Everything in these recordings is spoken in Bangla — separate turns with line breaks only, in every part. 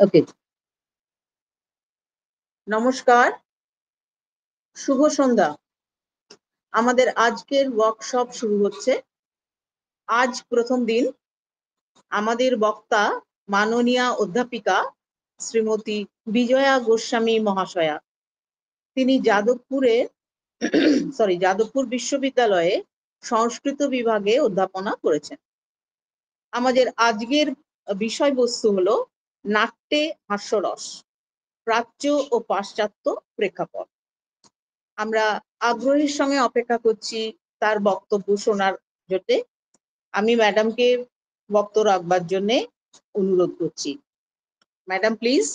ওকে, নমস্কার, শুভ সন্ধ্যা। আমাদের আজকের ওয়ার্কশপ শুরু হচ্ছে। আজ প্রথম দিন। আমাদের বক্তা মাননীয়া অধ্যাপিকা শ্রীমতী বিজয়া গোস্বামী মহাশয়া। তিনি যাদবপুর বিশ্ববিদ্যালয়ে সংস্কৃত বিভাগে অধ্যাপনা করেছেন। আমাদের আজকের বিষয়বস্তু হলো নাট্যে হাস্যরস, প্রাচ্য ও পাশ্চাত্য প্রেক্ষাপট। আমরা আগ্রহের সঙ্গে অপেক্ষা করছি তার বক্তব্য শোনার জন্য। আমি ম্যাডামকে বক্তব্য রাখবার জন্য অনুরোধ করছি। Madam please.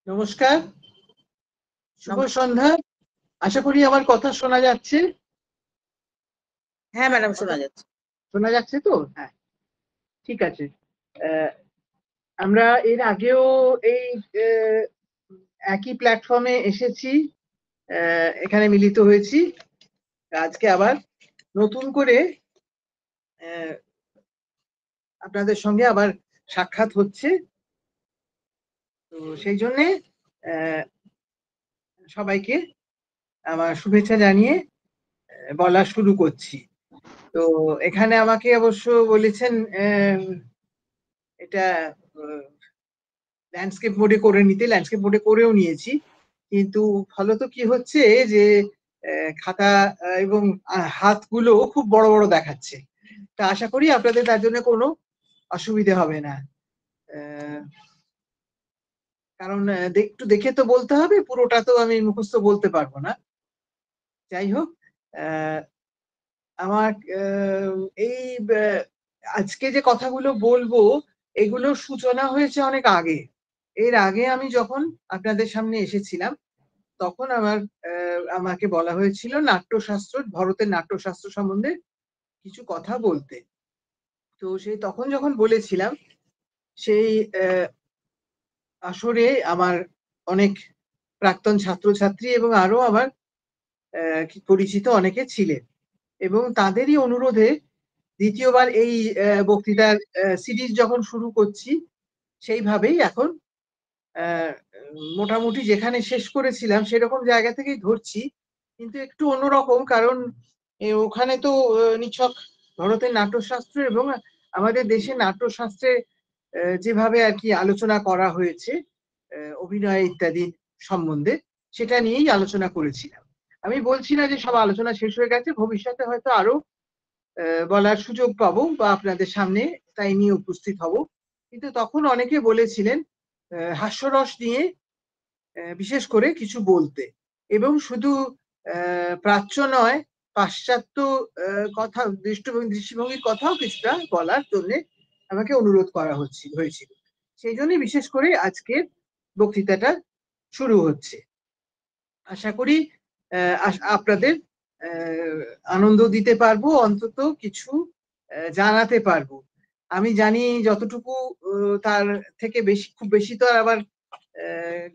নমস্কার, শুভ সন্ধ্যা। আশা করি আমার কথা শোনা যাচ্ছে।
হ্যাঁ ম্যাডাম, শোনা যাচ্ছে।
শোনা যাচ্ছে তো? হ্যাঁ, ঠিক আছে। আমরা এর আগেও এই একই প্ল্যাটফর্মে এসেছি, এখানে মিলিত হয়েছি। আজকে আবার নতুন করে আপনাদের সঙ্গে আবার সাক্ষাৎ হচ্ছে। তো সেই জন্যে সবাইকে আমার শুভেচ্ছা জানিয়ে বলা শুরু করছি। তো এখানে আমাকে অবশ্য বলেছেন এটা ল্যান্ডস্কেপ মোডে করে নিতে, ল্যান্ডস্কেপ মোডে করেও নিয়েছি, কিন্তু ফলত কি হচ্ছে যে খাতা এবং হাতগুলো খুব বড় বড় দেখাচ্ছে। তা আশা করি আপনাদের তার জন্য কোনো অসুবিধে হবে না, কারণ একটু দেখে তো বলতে হবে, পুরোটা তো আমি মুখস্থ বলতে পারবো না। যাই হোক, আমার এই আজকে যে কথাগুলো বলবো এগুলো সূচনা হয়েছে অনেক আগে। এর আগে আমি যখন আপনাদের সামনে এসেছিলাম তখন আমাকে বলা হয়েছিল নাট্যশাস্ত্র, ভারতের নাট্যশাস্ত্র সম্বন্ধে কিছু কথা বলতে। তো সেই তখন যখন বলেছিলাম সেই আসরে আমার অনেক প্রাক্তন ছাত্রছাত্রী এবং আরো আমার পরিচিত অনেকে ছিলেন, এবং তাদেরই অনুরোধে দ্বিতীয়বার এই বক্তৃতার সিরিজ যখন শুরু করছি সেইভাবেই এখন মোটামুটি যেখানে শেষ করেছিলাম সেরকম জায়গা থেকেই ধরছি, কিন্তু একটু অন্যরকম, কারণ ওখানে তো নিছক ভারতের নাট্যশাস্ত্র এবং আমাদের দেশের নাট্যশাস্ত্রে যেভাবে আর কি আলোচনা করা হয়েছে অভিনয় ইত্যাদি সম্বন্ধে, সেটা নিয়েই আলোচনা করেছিলাম। আমি বলছি না যে সব আলোচনা শেষ হয়ে গেছে, ভবিষ্যতে হয়তো আরো বলার সুযোগ পাবো বা আপনাদের সামনে তাই নিয়ে উপস্থিত হব। কিন্তু তখন অনেকে বলেছিলেন হাস্যরস নিয়ে বিশেষ করে কিছু বলতে, এবং শুধু প্রাচ্য নয়, পাশ্চাত্য কথা, দৃষ্টিভঙ্গির কথাও কিছুটা বলার জন্য আমাকে অনুরোধ করা হয়েছিল। সেই জন্য বিশেষ করে আজকের বক্তৃতাটা শুরু হচ্ছে। আশা করি আপনাদের আনন্দ দিতে পারবো, অন্তত কিছু জানাতে পারবো। আমি জানি যতটুকু, তার থেকে বেশি, খুব বেশি তো আর আবার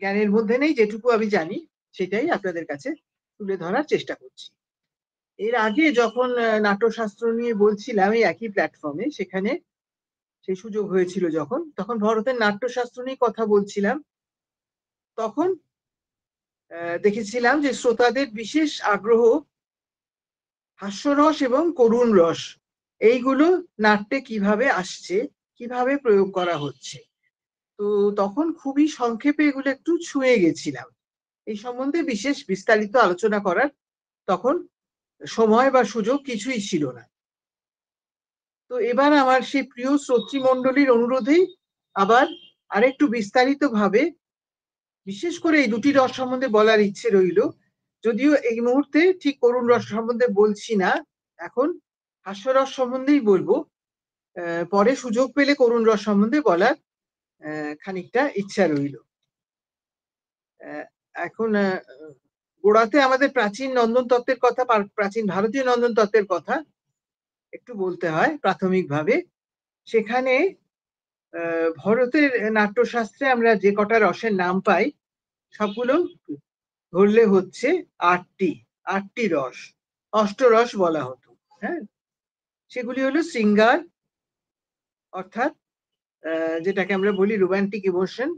জ্ঞানের মধ্যে নেই, যেটুকু আমি জানি সেটাই আপনাদের কাছে তুলে ধরার চেষ্টা করছি। এর আগে যখন নাট্যশাস্ত্র নিয়ে বলছিলাম এই একই প্ল্যাটফর্মে, সেখানে সেই সুযোগ হয়েছিল তখন ভারতের নাট্যশাস্ত্র নিয়ে কথা বলছিলাম। তখন দেখেছিলাম যে শ্রোতাদের বিশেষ আগ্রহ হাস্যরস এবং করুণ রস এইগুলো নাট্যে কিভাবে আসছে, কিভাবে প্রয়োগ করা হচ্ছে। তো তখন খুবই সংক্ষেপে এগুলো একটু ছুঁয়ে গেছিলাম। এই সম্বন্ধে বিশেষ বিস্তারিত আলোচনা করার তখন সময় বা সুযোগ কিছুই ছিল না। তো এবার আমার সেই প্রিয় শ্রোতৃমণ্ডলীর অনুরোধেই আবার আরেকটু বিস্তারিত ভাবে বিশেষ করে এই দুটি রস সম্বন্ধে বলার ইচ্ছে রইল। যদিও এই মুহূর্তে ঠিক করুণ রস সম্বন্ধে বলছি না, এখন হাস্যরস সম্বন্ধেই বলবো। পরে সুযোগ পেলে করুণ রস সম্বন্ধে বলার খানিকটা ইচ্ছা রইল। এখন গোড়াতে আমাদের প্রাচীন নন্দন তত্ত্বের কথা, প্রাচীন ভারতীয় নন্দন তত্ত্বের কথা একটু বলতে হয় প্রাথমিকভাবে। সেখানে ভারতের নাট্যশাস্ত্রে আমরা যে কটা রসের নাম পাই সবগুলো ধরলে হচ্ছে আটটি রস, অষ্টরস বলা হতো। হ্যাঁ, সেগুলি হলো শৃঙ্গার, অর্থাৎ যেটাকে আমরা বলি রোমান্টিক ইমোশন,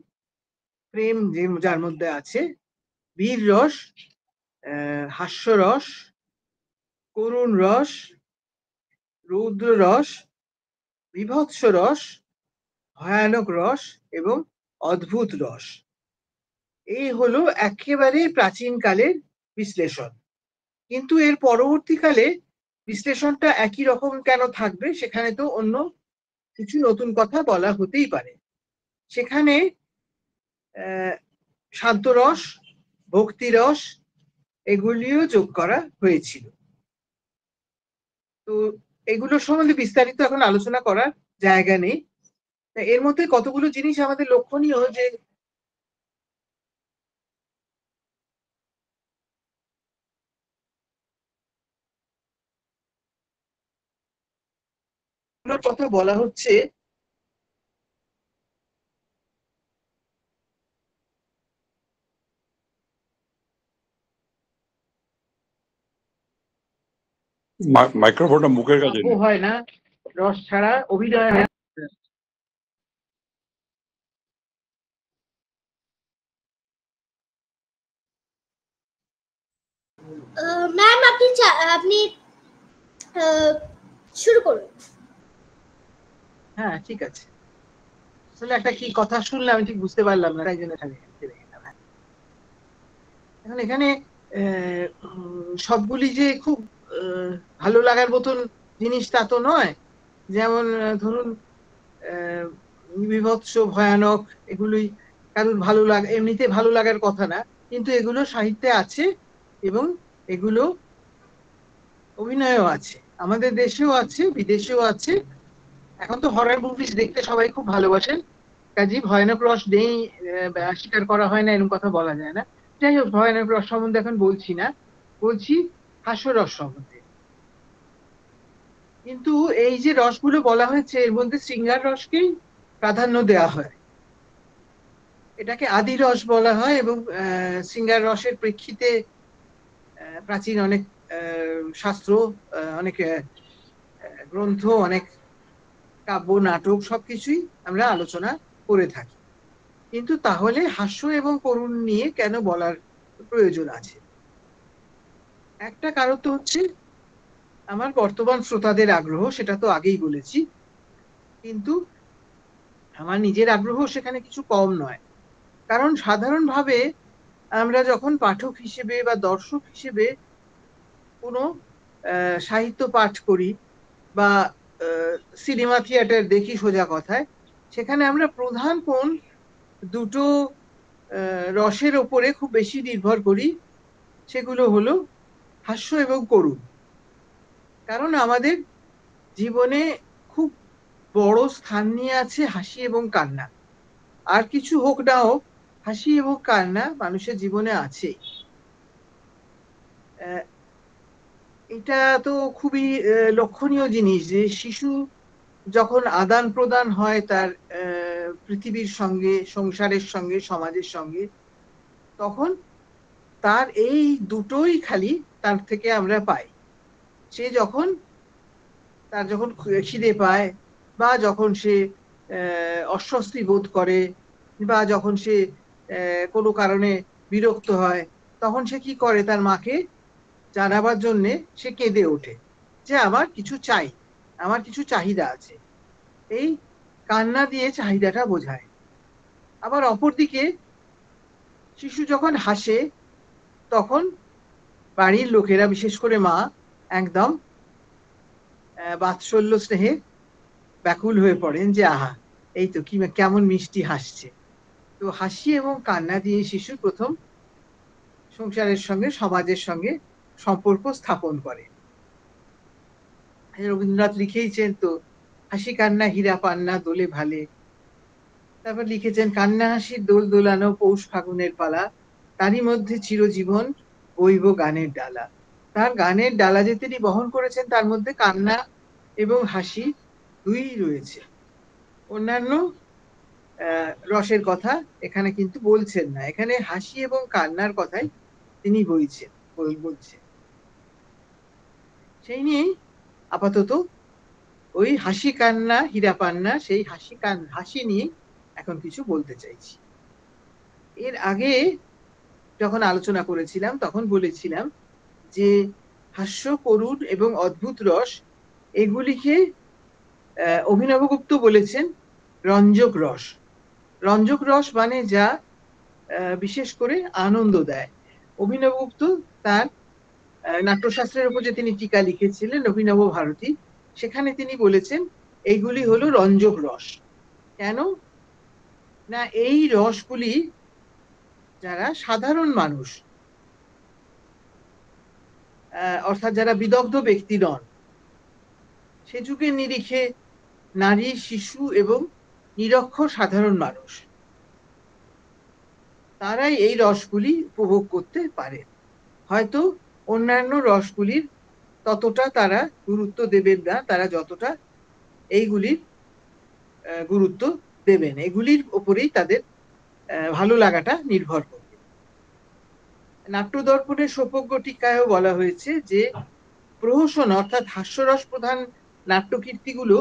প্রেম যার মধ্যে আছে, বীর রস, হাস্যরস, করুণ রস, রৌদ্র রস, বীভৎস রস, ভয়ানক রস এবং অদ্ভুত রস। এই হলো একেবারে প্রাচীন কালের বিশ্লেষণ। কিন্তু এর পরবর্তীকালে বিশ্লেষণটা একই রকম কেন থাকবে? সেখানে তো অন্য কিছু নতুন কথা বলা হতেই পারে। সেখানে শান্তরস, ভক্তিরস এগুলিও যোগ করা হয়েছিল। তো এগুলোর সম্বন্ধে বিস্তারিত এখন আলোচনা করার জায়গা নেই। এর মধ্যে কতগুলো জিনিস আমাদের লক্ষণীয়, যে কথা বলা হচ্ছে
মাইক্রোফোনটা মুখের কাছে
কাব্য হয় না, রস ছাড়া অভিনয় হয় না।
ম্যাম আপনি শুরু করুন।
হ্যাঁ, ঠিক আছে। আসলে একটা কি কথা শুনলাম আমি ঠিক বুঝতে পারলাম না, তাই জন্য এখন এখানে সবগুলি যে খুব ভালো লাগার মতন জিনিস তা তো নয়। যেমন ধরুন বিভৎস, ভয়ানক, এগুলোই কারোর ভালো লাগা, এমনিতে ভালো লাগার কথা না, কিন্তু এগুলো সাহিত্যে আছে এবং এগুলো অভিনয়ও আছে, আমাদের দেশেও আছে, বিদেশেও আছে। এখন তো হরর মুভিজ দেখতে সবাই খুব ভালোবাসেন, কাজী ভয়ানক রস নেই স্বীকার করা হয় না এরকম কথা বলা যায় না। যাই হোক, ভয়ানক রস সম্বন্ধে এখন বলছি না, বলছি হাস্যরস সম্বন্ধে। কিন্তু এই যে রসগুলো বলা হয়েছে এর মধ্যে শৃঙ্গার রসকেই প্রাধান্য দেওয়া হয়, এটাকে আদি রস বলা হয়। এবং শৃঙ্গার রসের প্রেক্ষিতে প্রাচীন অনেক শাস্ত্র, অনেক গ্রন্থ, অনেক কাব্য, নাটক সবকিছুই আমরা আলোচনা করে থাকি। কিন্তু তাহলে হাস্য এবং করুণ নিয়ে কেন বলার প্রয়োজন আছে? একটা কারণ তো হচ্ছে আমার বর্তমান শ্রোতাদের আগ্রহ, সেটা তো আগেই বলেছি, কিন্তু আমার নিজের আগ্রহ সেখানে কিছু কম নয়। কারণ সাধারণভাবে আমরা যখন পাঠক হিসেবে বা দর্শক হিসেবে কোনো সাহিত্য পাঠ করি বা সিনেমা থিয়েটার দেখি, সোজা কথায়, সেখানে আমরা প্রধান কোন দুটো রসের ওপরে খুব বেশি নির্ভর করি, সেগুলো হলো হাস্য এবং করুণ। কারণ আমাদের জীবনে খুব বড় স্থান নিয়ে আছে হাসি এবং কান্না। আর কিছু হোক না হোক, হাসি এবং কান্না মানুষের জীবনে আছে। এটা তো খুবই লক্ষণীয় জিনিস যে শিশু যখন আদান প্রদান হয় তার পৃথিবীর সঙ্গে, সংসারের সঙ্গে, সমাজের সঙ্গে, তখন তার এই দুটোই খালি তার থেকে আমরা পাই। সে যখন তার যখন খিদে পায়, বা যখন সে অস্বস্তি বোধ করে, বা যখন সে কোনো কারণে বিরক্ত হয়, তখন সে কি করে? তার মাকে জানাবার জন্যে সে কেঁদে ওঠে যে আমার কিছু চাই, আমার কিছু চাহিদা আছে। এই কান্না দিয়ে চাহিদাটা বোঝায়। আবার অপরদিকে শিশু যখন হাসে, তখন বাড়ির লোকেরা, বিশেষ করে মা, একদম বাৎসল্য স্নেহে ব্যাকুল হয়ে পড়েন যে আহা, এই তো কি কেমন মিষ্টি হাসছে। তো হাসি এবং কান্না দিয়ে শিশু প্রথম সংসারের সঙ্গে, সমাজের সঙ্গে সম্পর্ক স্থাপন করে। রবীন্দ্রনাথ লিখেইছেন তো, হাসি কান্না হীরা পান্না দোলে ভালে। তারপর লিখেছেন, কান্না হাসির দোল দোলানো পৌষ ফাগুনের পালা, তারই মধ্যে চিরজীবন বইব গানের ডালা। তার গানের ডালা যে তিনি বহন করেছেন, তার মধ্যে কান্না এবং হাসি দুই রয়েছে। অন্যান্য রসের কথা এখানে কিন্তু বলছেন না, এখানে হাসি এবং কান্নার কথাই তিনি বলছেন। সেই নিয়েই আপাতত ওই হাসি কান্না হীরা পান্না সেই হাসি নিয়ে এখন কিছু বলতে চাইছি। এর আগে যখন আলোচনা করেছিলাম তখন বলেছিলাম যে হাস্য, করুণ এবং অদ্ভুত রস এগুলিকে অভিনবগুপ্ত বলেছেন রঞ্জক রস। রঞ্জক রস মানে যা বিশেষ করে আনন্দ দেয়। অভিনবগুপ্ত তার নাট্যশাস্ত্রের উপর যে তিনি টিকা লিখেছিলেন অভিনব ভারতী, সেখানে তিনি বলেছেন এইগুলি হলো রঞ্জক রস। কেন না, এই রসগুলি যারা সাধারণ মানুষ, অর্থাৎ যারা বিদগ্ধ ব্যক্তি নন, সে যুগের নিরিখে নারী, শিশু এবং নিরক্ষর সাধারণ মানুষ, তারাই এই রসগুলি উপভোগ করতে পারে। হয়তো অন্যান্য রসগুলির ততটা তারা গুরুত্ব দেবেন না, তারা যতটা এইগুলির গুরুত্ব দেবেন। এগুলির উপরেই তাদের ভালো লাগাটা নির্ভর করবে। নাট্যদর্পণের সোপজ্ঞ টিকায়ও বলা হয়েছে যে প্রহসন অর্থাৎ হাস্যরস প্রধান নাট্যকীর্তিগুলো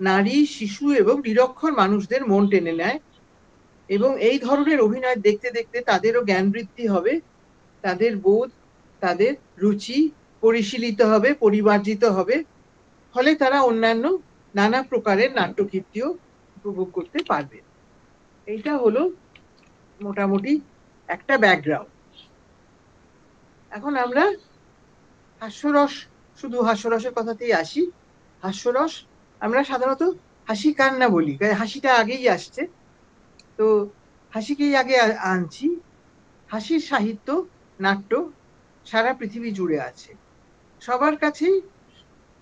নারী, শিশু এবং নিরক্ষর মানুষদের মন টেনে নেয় এবং এই ধরনের অভিনয় দেখতে দেখতে তাদেরও জ্ঞান বৃদ্ধি হবে, তাদের বোধ, তাদের রুচি পরিশীলিত হবে, পরিমার্জিত হবে, ফলে তারা অন্যান্য নানা প্রকারের নাট্যকীর্তিও উপভোগ করতে পারবে। এইটা হলো মোটামুটি একটা ব্যাকগ্রাউন্ড। এখন আমরা হাস্যরস, শুধু হাস্যরসের কথাতেই আসি। হাস্যরস আমরা সাধারণত হাসি কান্না বলি, হাসিটা আগেই আসছে, তো হাসিকেই আগে আনছি। হাসির সাহিত্য, নাট্য সারা পৃথিবী জুড়ে আছে, সবার কাছেই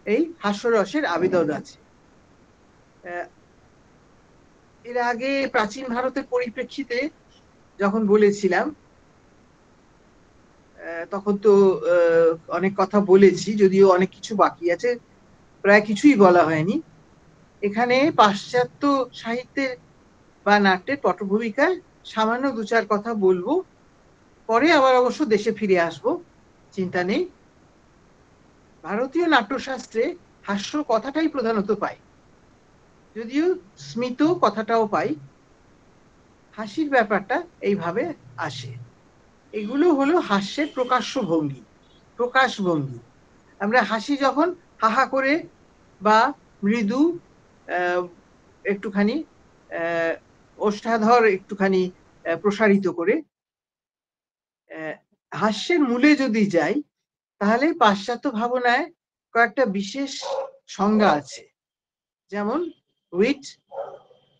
এই হাস্যরসের আবেদন আছে। এর আগে প্রাচীন ভারতের পরিপ্রেক্ষিতে যখন বলেছিলাম তখন তো অনেক কথা বলেছি, যদিও অনেক কিছু বাকি আছে, প্রায় কিছুই বলা হয়নি। এখানে পাশ্চাত্য সাহিত্যের বা নাট্যের পটভূমিকায় সামান্য দু চার কথা বলবো, পরে আবার অবশ্য দেশে ফিরে আসবো, চিন্তা নেই। ভারতীয় নাট্যশাস্ত্রে হাস্য কথাটাই প্রধানত পাই, যদিও স্মিত কথাটাও পাই। হাসির ব্যাপারটা এইভাবে আসে। এগুলো হলো হাস্যের প্রকাশভঙ্গি। আমরা হাসি যখন হাহা করে বা মৃদু একটুখানি ওষ্ঠাধর একটুখানি প্রসারিত করে, হাস্যের মূলে যদি যাই তাহলে পাশ্চাত্য ভাবনায় কয়েকটা বিশেষ সংজ্ঞা আছে, যেমন উইট,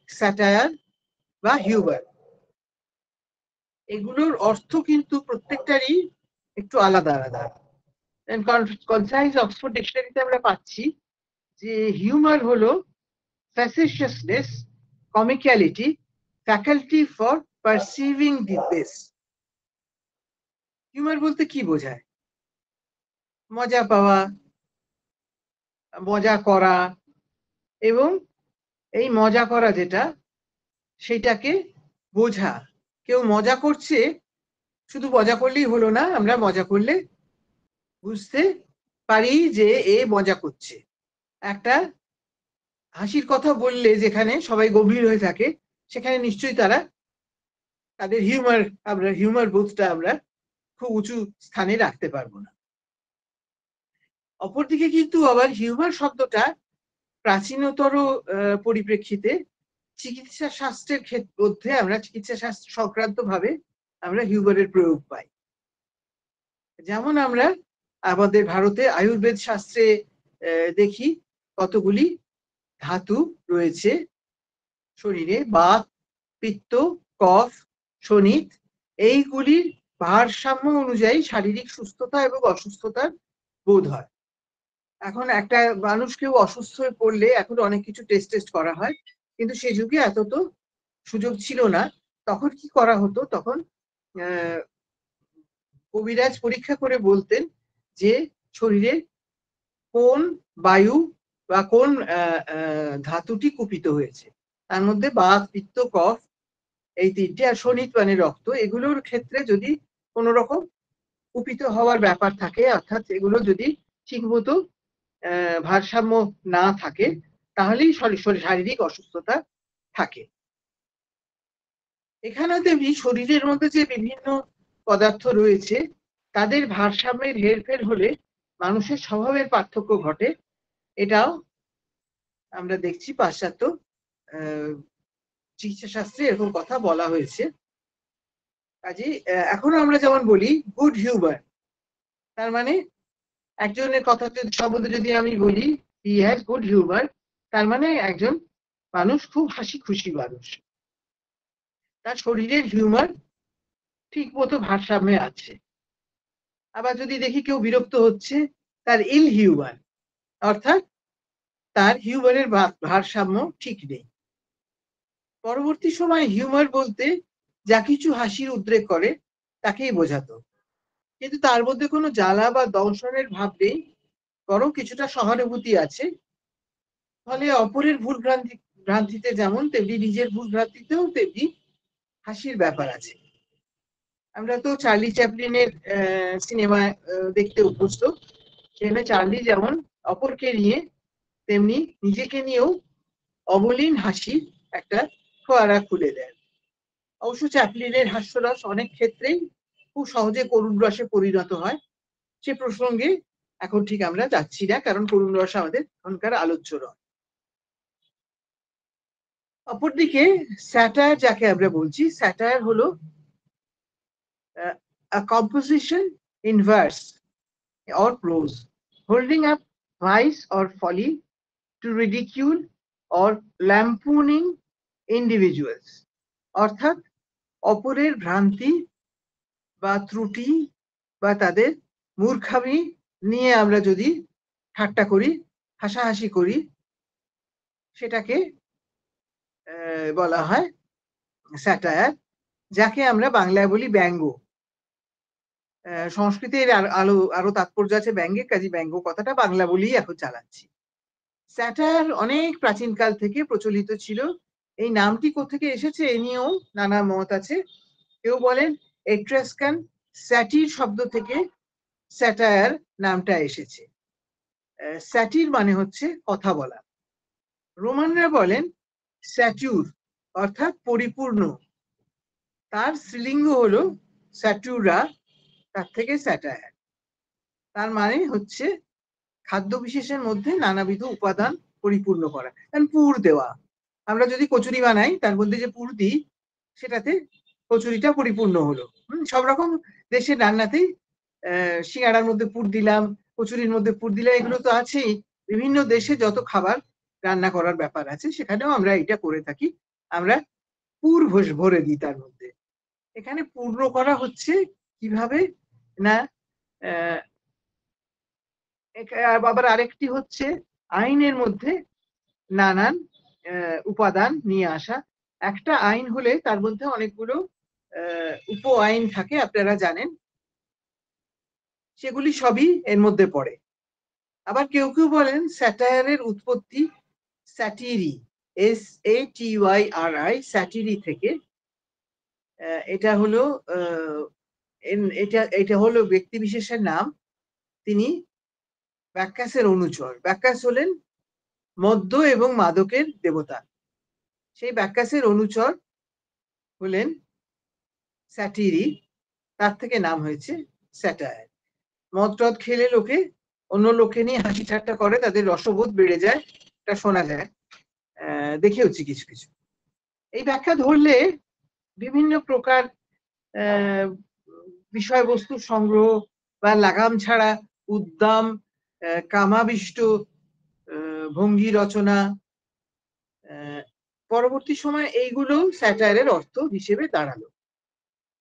স্যাটায়ার বা হিউমার। এগুলোর অর্থ কিন্তু প্রত্যেকটারই একটু আলাদা আলাদা। কনসাইজ অক্সফোর্ড ডিকশনারিতে আমরা পাচ্ছি যে হিউমার হলো facetiousness, comicality, faculty for perceiving the best. Humour বলতে কি বোঝায়? মজা পাওয়া, মজা করা, এবং এই মজা করা যেটা সেটাকে বোঝা। কেউ মজা করছে, শুধু মজা করলেই হলো না, আমরা মজা করলে বুঝতে পারি যে এ মজা করছে। একটা হাসির কথা বললে যেখানে সবাই গম্ভীর হয়ে থাকে, সেখানে নিশ্চয়ই তাদের হিউমার বোধটা আমরা খুব উঁচু স্থানে রাখতে পারবো না। অপরদিকে কিন্তু আবার হিউমার শব্দটা প্রাচীনতর পরিপ্রেক্ষিতে চিকিৎসা শাস্ত্রের মধ্যে আমরা চিকিৎসা শাস্ত্র সংক্রান্ত ভাবে আমরা হিউমারের প্রয়োগ পাই। যেমন আমরা আমাদের ভারতে আয়ুর্বেদ শাস্ত্রে দেখি কতগুলি ধাতু রয়েছে শরীরে, বাত, পিত্ত, কফ, শোণিত, এইগুলির ভারসাম্য অনুযায়ী শারীরিক সুস্থতা এবং অসুস্থতার বোধ হয়। এখন একটা মানুষ কেউ অসুস্থ হয়ে পড়লে এখন অনেক কিছু টেস্ট করা হয়, কিন্তু সে যুগে এত তো সুযোগ ছিল না। তখন কি করা হতো, তখন কবিরাজ পরীক্ষা করে বলতেন যে শরীরে কোন বায়ু বা কোন ধাতুটি কুপিত হয়েছে। তার মধ্যে বাত, পিত্ত, কফ এই তিনটে, আর শোণিত মানে রক্ত, এগুলোর ক্ষেত্রে যদি কোনো রকম কুপিত হওয়ার ব্যাপার থাকে, অর্থাৎ এগুলো যদি ঠিকমতো ভারসাম্য না থাকে তাহলেই শারীরিক অসুস্থতা থাকে। এখানে তেমনি শরীরের মধ্যে যে বিভিন্ন পদার্থ রয়েছে তাদের ভারসাম্যের হেরফের হলে মানুষের স্বভাবের পার্থক্য ঘটে। এটাও আমরা দেখছি পাশ্চাত্য চিকিৎসা শাস্ত্রে এরকম কথা বলা হয়েছে। কাজে এখন আমরা যেমন বলি গুড হিউমার, তার মানে একজনের কথা সম্বন্ধে যদি আমি বলি হি হ্যাজ গুড হিউমার, তার মানে একজন মানুষ খুব হাসি খুশি মানুষ, তার শরীরের হিউমার ঠিক মতো ভারসাম্যে আছে। আবার যদি দেখি কেউ বিরক্ত হচ্ছে, তার ইল হিউমার, অর্থাৎ তার হিউমারের ভারসাম্য ঠিক নেই। পরবর্তী সময় হিউমার বলতে যা কিছু হাসির উদ্রেক করে তাকেই বোঝাতো, কিন্তু তার মধ্যে কোনো জ্বালা বা দংশনের ভাব নেই, বরং কিছুটা সহানুভূতি আছে। ফলে অপরের ভ্রান্তিতে যেমন তেমনি নিজের ভুল ভ্রান্তিতেও তেমনি হাসির ব্যাপার আছে। আমরা তো চার্লি চ্যাপলিনের সিনেমা দেখতে অভ্যস্ত। সেখানে চার্লি যেমন অপরকে নিয়ে তেমনি নিজেকে নিয়েও অবলীন হাসির একটা ফোয়ারা খুলে দেন। অবশ্য চ্যাপলিনের হাস্যরস অনেক ক্ষেত্রেই খুব সহজে করুণ রসে পরিণত হয়। সে প্রসঙ্গে এখন ঠিক আমরা যাচ্ছি না, কারণ করুণ রস আমাদের এখনকার আলোচ্য নয়। অপরদিকে স্যাটায়ার যাকে আমরা বলছি, স্যাটায়ার হলো a composition in verse or prose holding up vice or folly to ridicule or lampooning individuals, অর্থাৎ অপরের ভ্রান্তি বা ত্রুটি বা তাদের মূর্খামি নিয়ে আমরা যদি ঠাট্টা করি, হাসাহাসি করি, সেটাকে বলা হয় স্যাটায়ার, যাকে আমরা বাংলায় বলি ব্যঙ্গ। সংস্কৃতের আরো তাৎপর্য আছে ব্যঙ্গে, কাজী ব্যঙ্গ কথাটা বাংলা বলেই এখন চালাচ্ছি। স্যাটায়ার অনেক প্রাচীনকাল থেকে প্রচলিত ছিল। এই নামটি কোত্থেকে এসেছে এ নিয়েও নানা মত আছে। কেউ বলেন এট্রাস্কান স্যাটির শব্দ থেকে স্যাটায়ার নামটা এসেছে। স্যাটির মানে হচ্ছে কথা বলা। রোমানরা বলেন স্যাটিউর, অর্থাৎ পরিপূর্ণ। তার স্ত্রীলিঙ্গ হলো স্যাটুরা, তার থেকে স্যাটায়ার। তার মানে হচ্ছে খাদ্য বিশেষের মধ্যে নানাবিধ উপাদান পরিপূর্ণ করা, পুর দেওয়া। আমরা যদি কচুরি বানাই তার মধ্যে যে পুর দিই সেটাতে কচুরিটা পরিপূর্ণ হলো। সব রকম দেশের রান্নাতেই সিঙ্গাড়ার মধ্যে পুর দিলাম, কচুরির মধ্যে পুর দিলাম, এগুলো তো আছেই। বিভিন্ন দেশে যত খাবার রান্না করার ব্যাপার আছে সেখানেও আমরা এটা করে থাকি, আমরা পুর ভরে দিই তার মধ্যে। এখানে পূর্ণ করা হচ্ছে কিভাবে না, আবার আরেকটি হচ্ছে আইনের মধ্যে নানান উপাদান নিয়ে আসা। একটা আইন হলে তার মধ্যে অনেকগুলো উপ আইন থাকে, আপনারা জানেন, সেগুলি সবই এর মধ্যে পড়ে। আবার কেউ কেউ বলেন স্যাটায়ারের উৎপত্তি স্যাটিরি, SATYRI, স্যাটিরি থেকে। এটা হলো এটা হলো ব্যক্তি বিশেষের নাম। তিনি ব্যাক্যাসের অনুচর। ব্যাক্যাস হলেন মদ্য এবং মাদকের দেবতা। সেই ব্যাক্যাসের অনুচর হলেন স্যাটিরি, তার থেকে নাম হয়েছে স্যাটায়ার। মদ টদ খেলে লোকে অন্য লোকে নিয়ে হাসি ঠাট্টা করে, তাদের রসবোধ বেড়ে যায়, এটা শোনা যায়, দেখেওছি কিছু কিছু। এই ব্যাখ্যা ধরলে বিভিন্ন প্রকার বিষয়বস্তু সংগ্রহ বা লাগাম ছাড়া উদ্দাম কামাবিষ্ট ভঙ্গি রচনা, পরবর্তী সময় এইগুলো স্যাটায়ারের অর্থ হিসেবে দাঁড়ালো।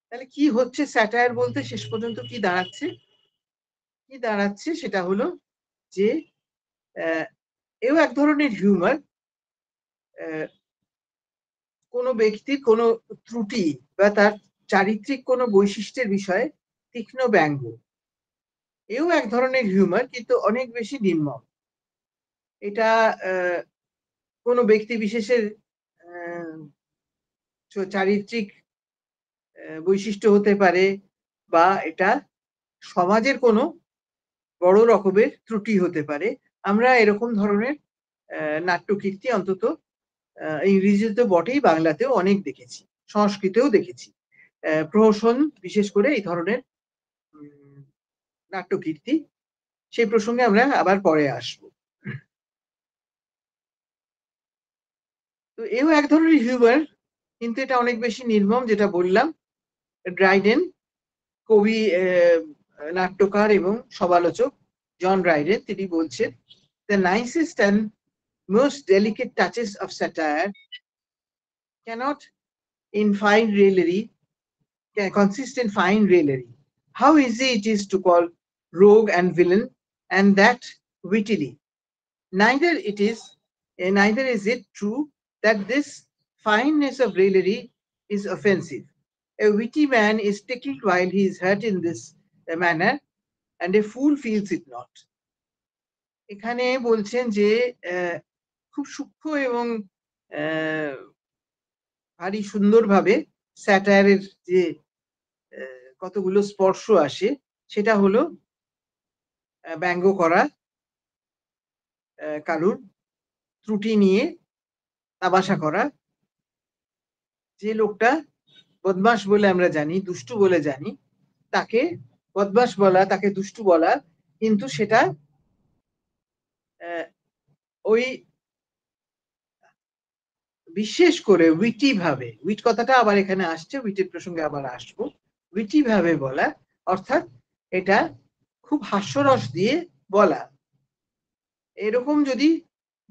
তাহলে কি হচ্ছে স্যাটায়ার বলতে শেষ পর্যন্ত কি দাঁড়াচ্ছে সেটা হলো যে এও এক ধরনের হিউমার, কোনো ব্যক্তির কোনো ত্রুটি বা তার চারিত্রিক কোনো বৈশিষ্ট্যের বিষয়ে তীক্ষ্ণ ব্যঙ্গ। এও এক ধরনের হিউমার, কিন্তু অনেক বেশি নির্মম। এটা কোনো ব্যক্তি বিশেষের চারিত্রিক বৈশিষ্ট্য হতে পারে, বা এটা সমাজের কোনো বড় রকমের ত্রুটি হতে পারে। আমরা এরকম ধরনের নাট্যকীর্তি অন্তত ইংরেজিতে বটেই, বাংলাতেও অনেক দেখেছি, সংস্কৃতেও দেখেছি। প্রহসন বিশেষ করে এই ধরনের নাট্যকীর্তি, সেই প্রসঙ্গে আমরা আবার পরে আসবো। তো এও এক ধরনের হিউমার, কিন্তু এটা অনেক বেশি নির্মম, যেটা বললাম। ড্রাইডেন কবি, নাট্যকার এবং সমালোচক জন ড্রাইডেন, তিনি বলছেন, the nicest and most delicate touches of satire cannot in fine raillery can consist in fine raillery. How easy it is to call rogue and villain, and that wittily. Neither is it true that this fineness of raillery is offensive. A witty man is tickled while he is hurt in this manner, and a fool feels it not. এখানে বলছেন যে খুব সূক্ষ্ম এবং ভারী সুন্দরভাবে স্যাটায়ারের যে কতগুলো স্পর্শ আসে, সেটা হলো ব্যঙ্গ করা, কারুর ত্রুটি নিয়ে তামাশা করা। যে লোকটা বদমাশ বলে আমরা জানি, দুষ্টু বলে জানি, তাকে বদমাশ বলা, তাকে দুষ্টু বলা, কিন্তু সেটা ওই বিশেষ করে উইটি ভাবে, উইট কথাটা আবার এখানে আসছে, উইটের প্রসঙ্গে আবার আসবো, উইটি ভাবে বলা, অর্থাৎ এটা খুব হাস্যরস দিয়ে বলা। এরকম যদি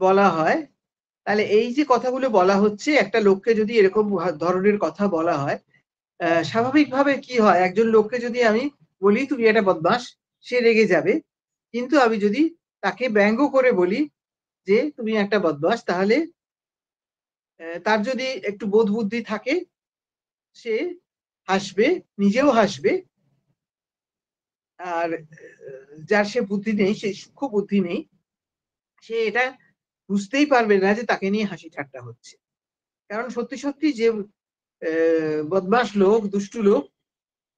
বলা হয়, তাহলে এই যে কথাগুলো বলা হচ্ছে, একটা লোককে যদি এরকম ধরনের কথা বলা হয়, স্বাভাবিকভাবে কি হয়, একজন লোককে যদি আমি বলি তুমি একটা বদমাশ, সে রেগে যাবে। কিন্তু আমি যদি তাকে ব্যঙ্গ করে বলি যে তুমি একটা বদমাশ, তাহলে তার যদি একটু বোধ বুদ্ধি থাকে, সে হাসবে, নিজেও হাসবে। আর যার সে বুদ্ধি নেই, সে সূক্ষ্ম বুদ্ধি নেই, সে এটা বুঝতেই পারবে না যে তাকে নিয়ে হাসি ঠাট্টা হচ্ছে। কারণ সত্যি সত্যি যে বদমাশ লোক, দুষ্টু লোক,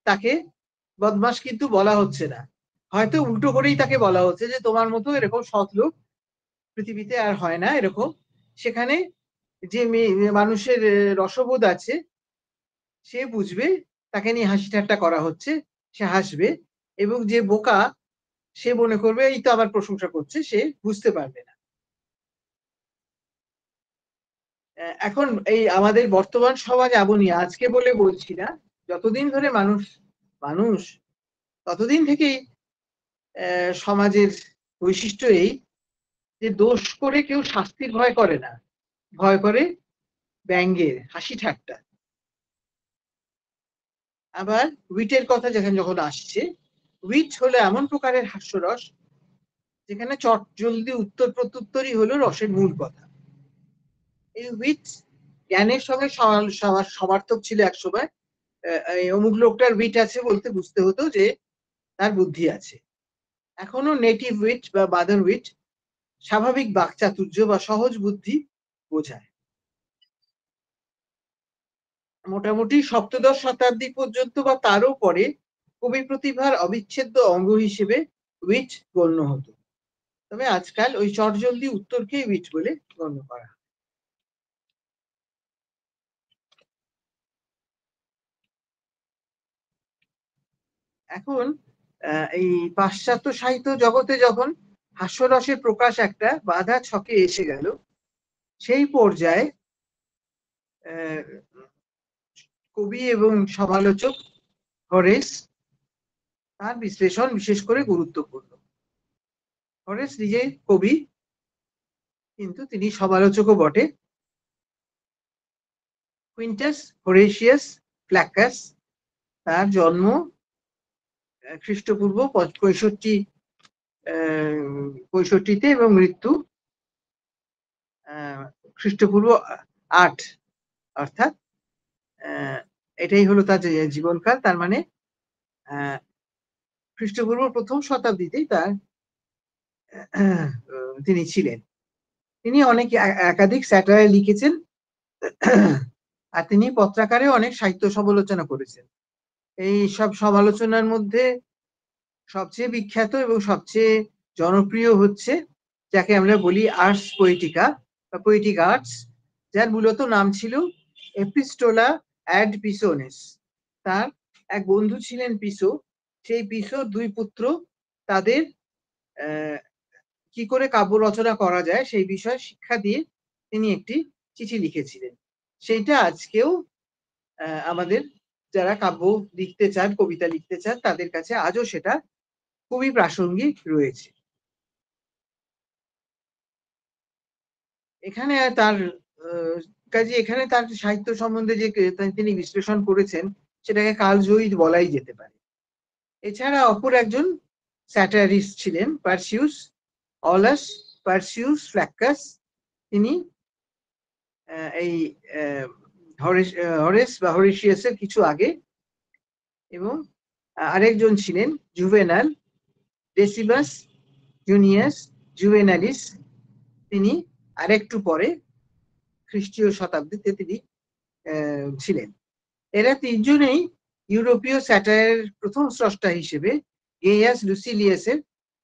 তাকে বদমাশ কিন্তু বলা হচ্ছে না, হয়তো উল্টো করেই তাকে বলা হচ্ছে যে তোমার মতো এরকম সৎ লোক পৃথিবীতে আর হয় না এরকম। সেখানে যে মানুষের রসবোধ আছে, সে বুঝবে তাকে নিয়ে হাসি ঠাট্টা করা হচ্ছে, সে হাসবে। এবং যে বোকা, সে মনে করবে এই তো আবার প্রশংসা করছে, সে বুঝতে পারবে না। এখন এই আমাদের বর্তমান সমাজ এমনই, আজকে বলে বলছি না, যতদিন ধরে মানুষ ততদিন থেকেই সমাজের বৈশিষ্ট্য এই যে দোষ করে কেউ শাস্তির ভয় করে না, ভয় করে ব্যঙ্গের, হাসি ঠাট্টা। আবার উইটের কথা যখন আসছে, উইট হলো এমন প্রকারের হাস্যরস যেখানে চট জলদি উত্তর প্রত্যুত্তরই হলো রসের মূল কথা। এই উইট জ্ঞানের সঙ্গে সমার্থক ছিল একসময়। অমুক লোকটার উইট আছে বলতে বুঝতে হতো যে তার বুদ্ধি আছে। এখনো নেটিভ উইট বা মাদার উইট স্বাভাবিক বাকচাতুর্য বা সহজ বুদ্ধি বোঝায়। মোটামুটি সপ্তদশ শতাব্দী পর্যন্ত বা তারও পরে কবি প্রতিভার অবিচ্ছেদ্য অঙ্গ হিসেবে উইট গণ্য হতো। তবে আজকাল ওই চটজলদি উত্তরকে উইট বলে গণ্য করা। এখন এই পাশ্চাত্য সাহিত্য জগতে যখন হাস্যরসের প্রকাশ একটা বাধা ছকে এসে গেল, সেই পর্যায়ে কবি এবং সমালোচক হরেস, তার বিশ্লেষণ বিশেষ করে গুরুত্বপূর্ণ। হরেস নিজে কবি, কিন্তু তিনি সমালোচকও বটে। কুইন্টাস হোরেশিয়াস ফ্ল্যাকাস, তার জন্ম খ্রিস্টপূর্ব 65 এবং মৃত্যু খ্রিস্টপূর্ব 8, অর্থাৎ এটাই হলো তার জীবনকাল। তার মানে খ্রিস্টপূর্ব প্রথম শতাব্দীতেই তিনি ছিলেন। তিনি অনেক একাধিক স্যাটায়ার লিখেছেন, আর তিনি পত্রাকারে অনেক সাহিত্য সমালোচনা করেছেন। এই সব সমালোচনার মধ্যে সবচেয়ে বিখ্যাত এবং সবচেয়ে জনপ্রিয় হচ্ছে যাকে আমরা বলি আর্টস পোয়েটিকা বা পোয়েটিক আর্টস, যার মূলত নাম ছিল এপিস্টোলা অ্যাড পিসোনেস। তার এক বন্ধু ছিলেন পিসো। সেই পিসো দুই পুত্র তাদের কি করে কাব্য রচনা করা যায় সেই বিষয়ে শিক্ষা দিয়ে তিনি একটি চিঠি লিখেছিলেন। সেইটা আজকেও আমাদের যারা কাব্য লিখতে চান, কবিতা লিখতে চান, তাদের কাছে আজও সেটা খুবই প্রাসঙ্গিক রয়েছে। এখানে তার কাজে এখানে তার সাহিত্য সম্বন্ধে যে তিনি বিশ্লেষণ করেছেন সেটাকে কালজয়ী বলাই যেতে পারে। এছাড়া অপর একজন স্যাটারিস্ট ছিলেন পারসিউস, অলাস পারসিউস ফ্ল্যাক্কাস। তিনি এই হরেস বা হরেশিয়াসের কিছু আগে, এবং আরেকজন ছিলেন জুভেনাল, ডেসিমাস জুনিয়াস জুভেনালিস। তিনি আরেকটু পরে খ্রিস্টীয় শতাব্দীতে তিনি ছিলেন। এরা তিনজনেই ইউরোপীয় স্যাটায়ারের প্রথম স্রষ্টা হিসেবে গেয়াস লুসিলিয়াসের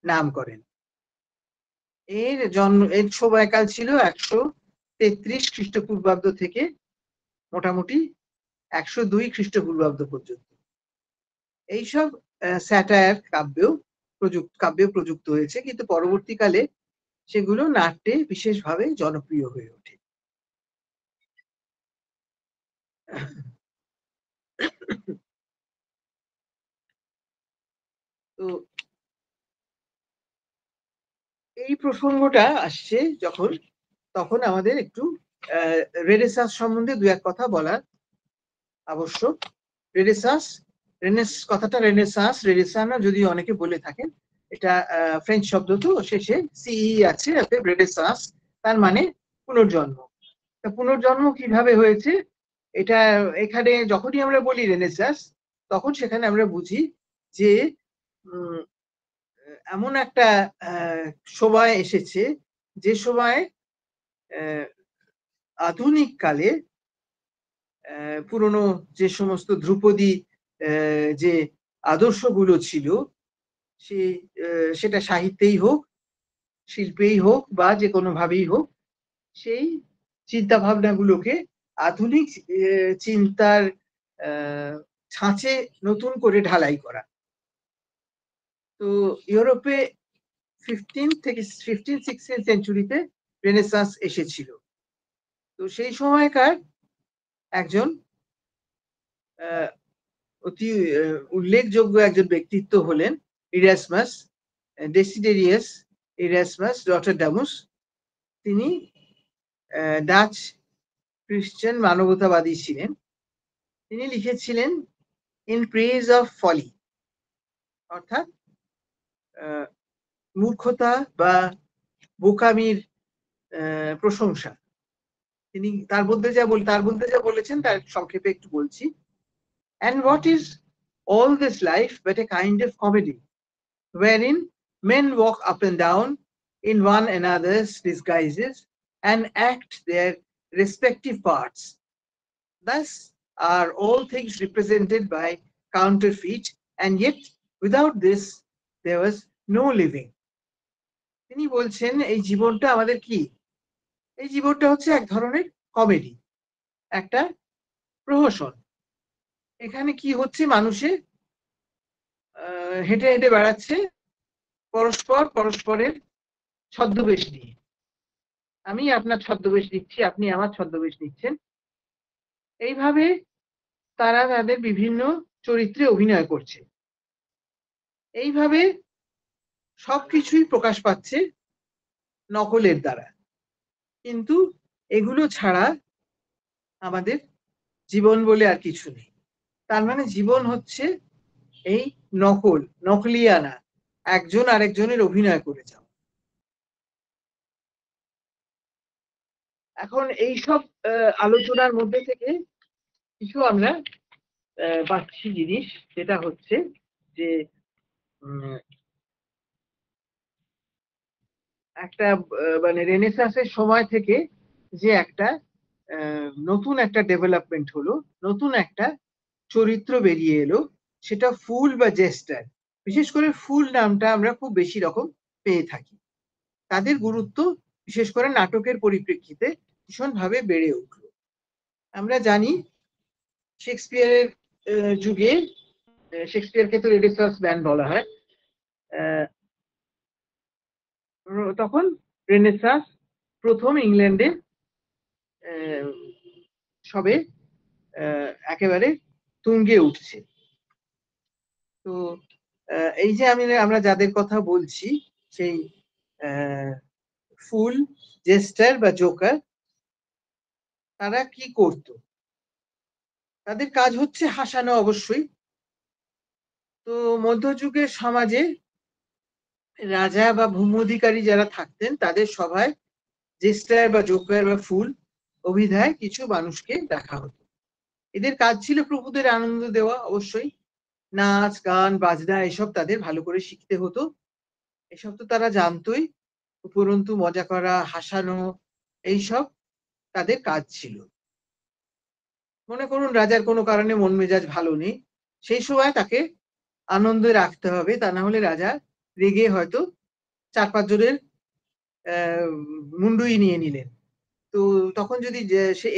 নাম করেন। এর সময়কাল ছিল 133 খ্রিস্টপূর্বাব্দ থেকে মোটামুটি 102 খ্রিস্টপূর্বাব্দ পর্যন্ত। এইসব স্যাটায়ার কাব্যে প্রযুক্ত হয়েছে, কিন্তু পরবর্তীকালে সেগুলো নাট্যে বিশেষভাবে জনপ্রিয় হয়ে ওঠে। তো এই প্রসঙ্গটা আসছে যখন, তখন আমাদের একটু রেনেসাঁস সম্বন্ধে দু এক কথা বলা আবশ্যক। কথাটা রেনেসাঁস, রেনেসানা যদি অনেকে বলে থাকেন, এটা ফ্রেঞ্চ শব্দ, তো শেষে সিই আছে, রেনেসাঁস তার মানে পুনর্জন্ম। তা পুনর্জন্ম কিভাবে হয়েছে, এটা এখানে যখনই আমরা বলি রেনেসাঁস, তখন সেখানে আমরা বুঝি যে এমন একটা সময় এসেছে যে সময় আধুনিক কালে পুরনো যে সমস্ত ধ্রুপদী যে আদর্শগুলো ছিল, সেটা সাহিত্যেই হোক, শিল্পেই হোক, বা যে কোনো ভাবেই হোক, সেই চিন্তা ভাবনাগুলোকে আধুনিক চিন্তার ছাঁচে নতুন করে ঢালাই করা। তো ইউরোপে 15-16 সেঞ্চুরিতে রেনেসাঁস এসেছিল। তো সেই সময়কার একজন অতি উল্লেখযোগ্য একজন ব্যক্তিত্ব হলেন ইরাসমাস, ডেসিডেরিয়াস ইরাসমাস রটারডামুস। তিনি ডাচ খ্রিস্টান মানবতাবাদী ছিলেন। তিনি লিখেছিলেন ইন প্রেজ অফ ফলি, অর্থাৎ মূর্খতা বা বোকামির প্রশংসা। তিনি তার মধ্যে যা বলেছেন তার সংক্ষেপে একটু বলছি। And what is all this life but a kind of comedy, wherein men walk up and down in one another's disguises and act their respective parts. Thus are all things represented by counterfeit, and yet without this there was no living. তিনি বলছেন এই জীবনটা আমাদের কি, এই জীবনটা হচ্ছে এক ধরনের কমেডি, একটা প্রহসন। এখানে কি হচ্ছে, মানুষে হেঁটে হেঁটে বেড়াচ্ছে পরস্পরের ছদ্মবেশ নিয়ে। আমি আপনার ছদ্মবেশ নিচ্ছি, আপনি আমার ছদ্মবেশ নিচ্ছেন। এইভাবে তারা তাদের বিভিন্ন চরিত্রে অভিনয় করছে। এইভাবে সবকিছুই প্রকাশ পাচ্ছে নকলের দ্বারা। কিন্তু এগুলো ছাড়া আমাদের জীবন বলে আর কিছু নেই। তার মানে জীবন হচ্ছে এই নকলিয়ানা, একজন আরেকজনের অভিনয় করে যাও। এখন এই সব আলোচনার মধ্যে থেকে কিছু আমরা পাচ্ছি জিনিস, যেটা হচ্ছে যে একটা মানে রেনেসাঁসের সময় থেকে যে একটা নতুন একটা ডেভেলপমেন্ট হলো, নতুন একটা চরিত্র বেরিয়ে এলো, সেটা ফুল বা জেস্টার। বিশেষ করে ফুল নামটা আমরা খুব বেশি রকম পেয়ে থাকি। তাদের গুরুত্ব বিশেষ করে নাটকের পরিপ্রেক্ষিতে ভীষণভাবে বেড়ে উঠল। আমরা জানি শেক্সপিয়ারের যুগে, শেক্সপিয়ারকে তো রেনেসাঁস ম্যান বলা হয়, তখন রেনেসাঁস প্রথম ইংল্যান্ডে সবে একেবারে তুঙ্গে উঠছে। তো এই যে আমরা যাদের কথা বলছি, সেই ফুল, জেস্টার বা জোকার, তারা কি করত? তাদের কাজ হচ্ছে হাসানো অবশ্যই। তো মধ্যযুগের সমাজে রাজা বা ভূম্যধিকারী যারা থাকতেন তাদের সভায় জেস্টার বা জোকার বা ফুল অভিধায় কিছু মানুষকে দেখা হতো। এদের কাজ ছিল প্রভুদের আনন্দ দেওয়া, অবশ্যই নাচ গান বাজনা এসব তাদের ভালো করে শিখতে হতো, এসব তো তারা জানতোই। উপরন্তু মজা করা, হাসানো, এইসব তাদের কাজ ছিল। মনে করুন রাজার কোনো কারণে মন মেজাজ ভালো নেই, সেই সময় তাকে আনন্দে রাখতে হবে, তা না হলে রাজা রেগে হয়তো 4-5 জনের মুন্ডুই নিয়ে নিলেন। তো তখন যদি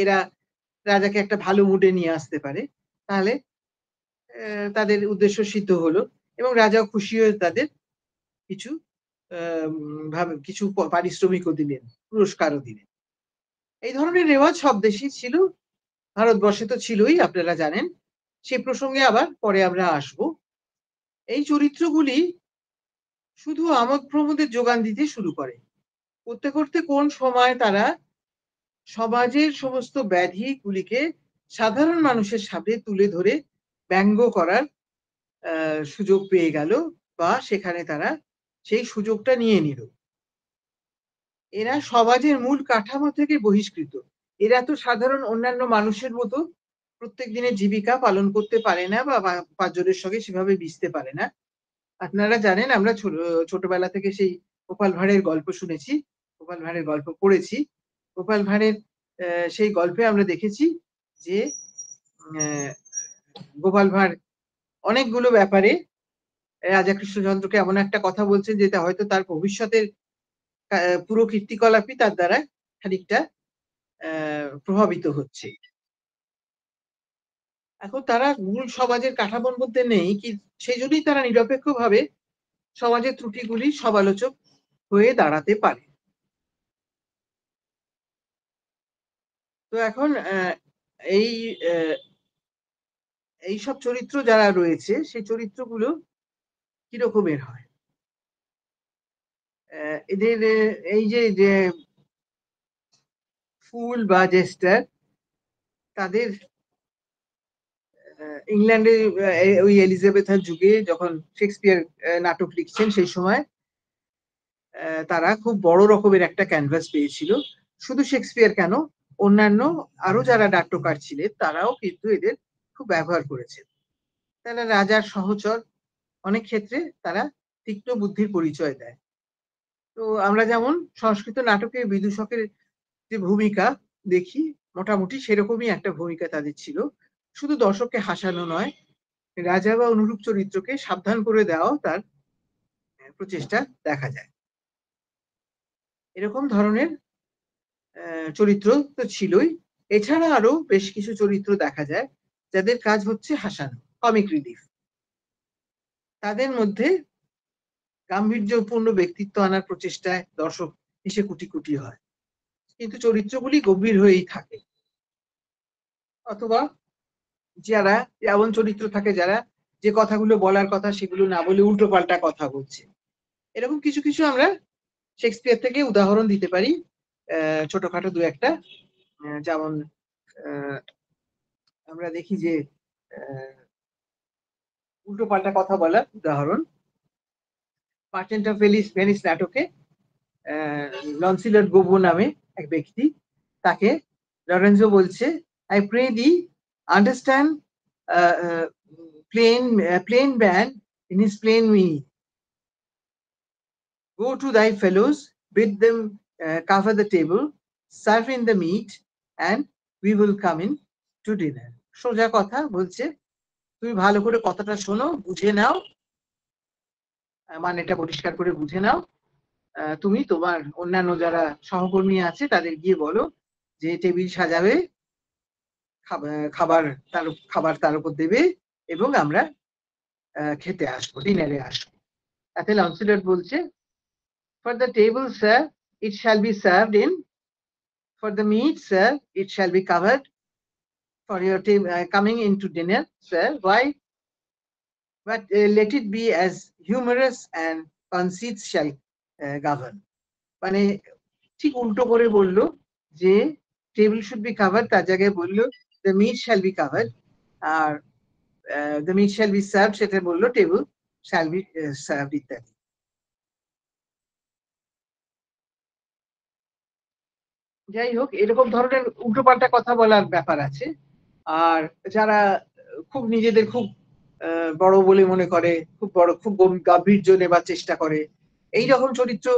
এরা রাজাকে একটা ভালো মুডে নিয়ে আসতে পারে, তাহলে তাদের উদ্দেশ্য সিদ্ধ হলো এবং রাজাও খুশি হয়ে তাদের কিছু কিছু পারিশ্রমিকও দিলেন, পুরস্কারও দিলেন। এই ধরনের রেওয়াজ সব দেশেই ছিল, ভারতবর্ষে তো ছিলই, আপনারা জানেন। সে প্রসঙ্গে আবার পরে আমরা আসব। এই চরিত্রগুলি শুধু আমোদ প্রমোদের যোগান দিতে শুরু করে, করতে করতে কোন সময় তারা সমাজের সমস্ত ব্যাধিগুলিকে সাধারণ মানুষের সামনে তুলে ধরে ব্যঙ্গ করার সুযোগ পেয়ে গেল, বা সেখানে তারা সেই সুযোগটা নিয়ে নিল। এরা সমাজের মূল কাঠামো থেকে বহিষ্কৃত। এরা তো সাধারণ অন্যান্য মানুষের মতো প্রত্যেক দিনের জীবিকা পালন করতে পারে না, বা 5 জনের সঙ্গে সেভাবে মিশতে পারে না। আপনারা জানেন, আমরা ছোটবেলা থেকে সেই গোপাল ভাঁড়ের গল্প শুনেছি, গোপাল ভাঁড়ের গল্প পড়েছি। গোপাল ভাঁড়ের সেই গল্পে আমরা দেখেছি যে গোপাল ভাঁড় অনেকগুলো ব্যাপারে রাজা কৃষ্ণচন্দ্রকে এমন একটা কথা বলছেন যেটা হয়তো তার ভবিষ্যতের পুরো কীর্তিকলাপই তার দ্বারা খানিকটা প্রভাবিত হচ্ছে। এখন তারা মূল সমাজের কাঠামোর মধ্যে নেই, সেই জন্যই তারা নিরপেক্ষভাবে সমাজের ত্রুটিগুলি সমালোচক হয়ে দাঁড়াতে পারে। তো এখন এইসব চরিত্র যারা রয়েছে, সেই চরিত্রগুলো কিরকমের হয়? এদের এই যে ফুল বা জেস্টার, তাদের ইংল্যান্ডে ওই এলিজাবেথের যুগে যখন শেক্সপিয়ার নাটক লিখছেন, সেই সময় তারা খুব বড় রকমের একটা ক্যানভাস পেয়েছিল। শুধু শেক্সপিয়ার কেন, অন্যান্য আরো যারা নাট্যকার ছিলেন তারাও কিন্তু এদের খুব ব্যবহার করেছেন। তারা রাজার সহচর, অনেক ক্ষেত্রে তারা তীক্ষ্ণ বুদ্ধির পরিচয় দেয়। তো আমরা যেমন সংস্কৃত নাটকে বিদূষকের যে ভূমিকা দেখি, মোটামুটি সেরকমই একটা ভূমিকা তাদের ছিল। শুধু দর্শককে হাসানো নয়, রাজা বা অনুরূপ চরিত্রকে সাবধান করে দেওয়াও তার প্রচেষ্টা দেখা যায়। এরকম ধরনের চরিত্র তো ছিলই, এছাড়া আরো বেশ কিছু চরিত্র দেখা যায় যাদের কাজ হচ্ছে হাসানো, কমিক রিলিফ। তাদের মধ্যে গাম্ভীর্যপূর্ণ ব্যক্তিত্ব আনার প্রচেষ্টায় দর্শক হেসে কুটি কুটি হয়, কিন্তু চরিত্রগুলি গম্ভীর হয়েই থাকে। অথবা যারা এমন চরিত্র থাকে যারা যে কথাগুলো বলার কথা সেগুলো না বলে উল্টো পাল্টা কথা বলছে। এরকম কিছু কিছু আমরা শেক্সপিয়ার থেকে উদাহরণ দিতে পারি, ছোটখাটো দু একটা। যেমন আমরা দেখি যে উল্টো পাল্টা কথা বলার উদাহরণ, মার্চেন্ট অফ ভেনিস নাটকে লন্সিলট গোবো নামে এক ব্যক্তি, তাকে লরেন্জো বলছে, I pray thee understand plain man in his plain meaning. Go to thy fellows, bid them cover the table, serve in the meat, and we will come in to dinner. সোজা কথা বলছে, তুমি ভালো করে কথাটা শোনো, বুঝে নাও, মানেটা পরিষ্কার করে বুঝে নাও। তুমি তোমার অন্যান্য যারা সহকর্মী আছে তাদের গিয়ে বলো যে টেবিল সাজাবে, খাবার তার উপর দেবে এবং আমরা খেতে আসবো, ডিনারে আসবো। তাতে লাউন্সিলর বলছে, for the table sir it shall be served in, for the meat sir it shall be covered, for your coming into dinner sir, why, but let it be as humorous and conceits shall govern. মানে ঠিক উল্টো করে বললো যে টেবিল শুড বি কাভার্ড, তার জায়গায় বললো the meat shall be covered, আর the meat shall be served সেটা বললো টেবিল শ্যাল বি সার্ভড ইত্যাদি। যাই হোক, এরকম ধরনের উল্টোপাল্টা কথা বলার ব্যাপার আছে। আর যারা খুব নিজেদের খুব বড় বলে মনে করে, খুব গাম্ভীর্য নেবার চেষ্টা করে, এইরকম চরিত্র